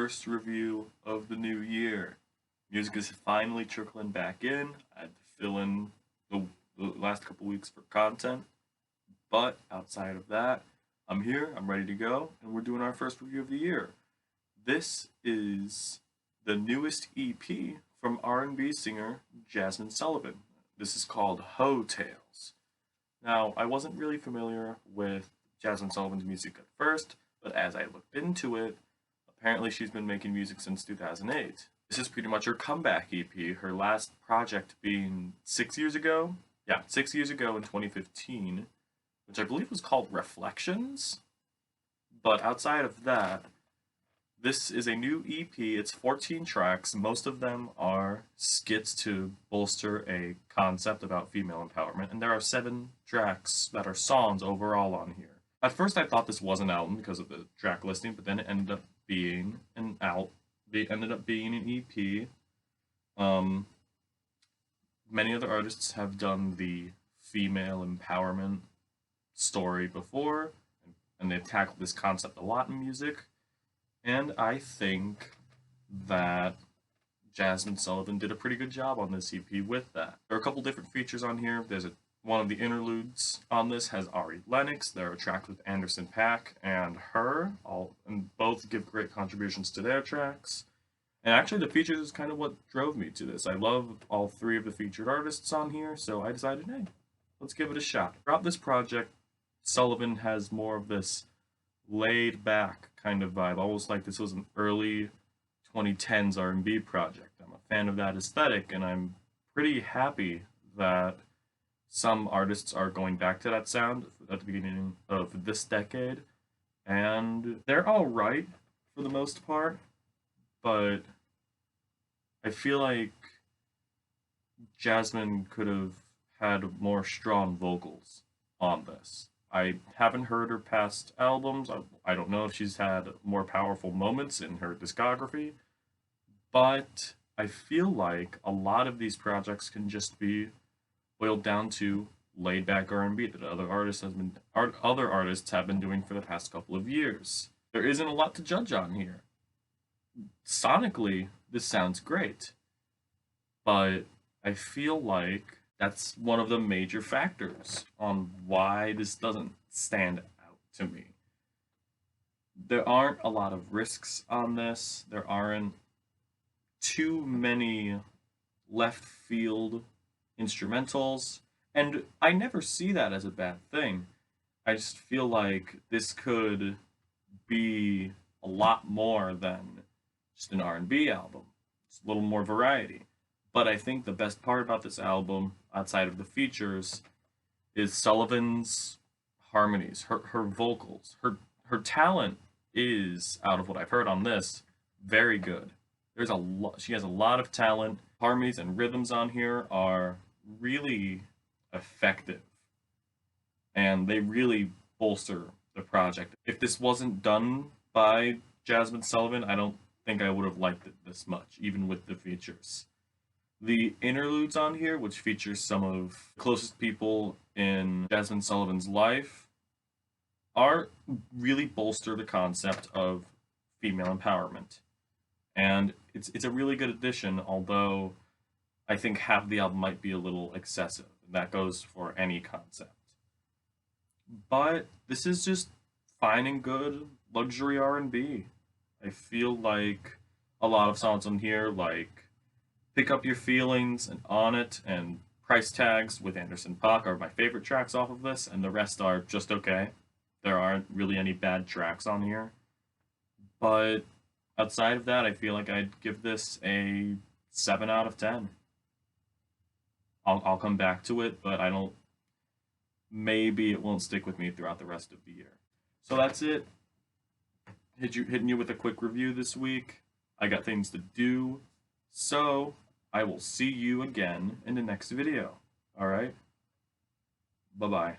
first review of the new year. Music is finally trickling back in. I had to fill in the last couple weeks for content, but outside of that, I'm here, I'm ready to go, and we're doing our first review of the year. This is the newest EP from R&B singer Jazmine Sullivan. This is called Heaux Tales. Now, I wasn't really familiar with Jazmine Sullivan's music at first, but as I looked into it, apparently she's been making music since 2008. This is pretty much her comeback EP, her last project being 6 years ago. Yeah, 6 years ago in 2015, which I believe was called Reflections. But outside of that, this is a new EP. It's 14 tracks. Most of them are skits to bolster a concept about female empowerment, and there are 7 tracks that are songs overall on here. At first, I thought this was an album because of the track listing, but then it ended up being an EP. Many other artists have done the female empowerment story before, and they've tackled this concept a lot in music. And I think that Jazmine Sullivan did a pretty good job on this EP with that. There are a couple different features on here. One of the interludes on this has Ari Lennox. There are tracks with Paak and H.E.R, and both give great contributions to their tracks. And actually, the features is kind of what drove me to this. I love all 3 of the featured artists on here, so I decided, hey, let's give it a shot. Throughout this project, Sullivan has more of this laid-back kind of vibe, almost like this was an early 2010s R&B project. I'm a fan of that aesthetic, and I'm pretty happy that some artists are going back to that sound at the beginning of this decade, and they're all right for the most part, but I feel like Jazmine could have had more strong vocals on this. I haven't heard her past albums. I don't know if she's had more powerful moments in her discography, but I feel like a lot of these projects can just be boiled down to laid-back R&B that other artists have been doing for the past couple of years. There isn't a lot to judge on here. Sonically, this sounds great, but I feel like that's one of the major factors on why this doesn't stand out to me. There aren't a lot of risks on this. There aren't too many left field instrumentals, and I never see that as a bad thing. I just feel like this could be a lot more than just an R&B album. It's a little more variety. But I think the best part about this album, outside of the features, is Sullivan's harmonies, her vocals. Her talent is, out of what I've heard on this, very good. She has a lot of talent. Harmonies and rhythms on here are really effective, and they really bolster the project. If this wasn't done by Jazmine Sullivan, I don't think I would have liked it this much, even with the features. The interludes on here, which features some of the closest people in Jazmine Sullivan's life, really bolster the concept of female empowerment. And it's a really good addition, although I think half the album might be a little excessive. And that goes for any concept. But this is just fine and good luxury R&B. I feel like a lot of songs on here, like Pick Up Your Feelings and On It and Pricetags with Paak, are my favorite tracks off of this, and the rest are just okay. There aren't really any bad tracks on here. But outside of that, I feel like I'd give this a 7 out of 10. I'll come back to it, but maybe it won't stick with me throughout the rest of the year. So that's it. Hitting you with a quick review this week. I got things to do, so I will see you again in the next video. All right? Bye-bye.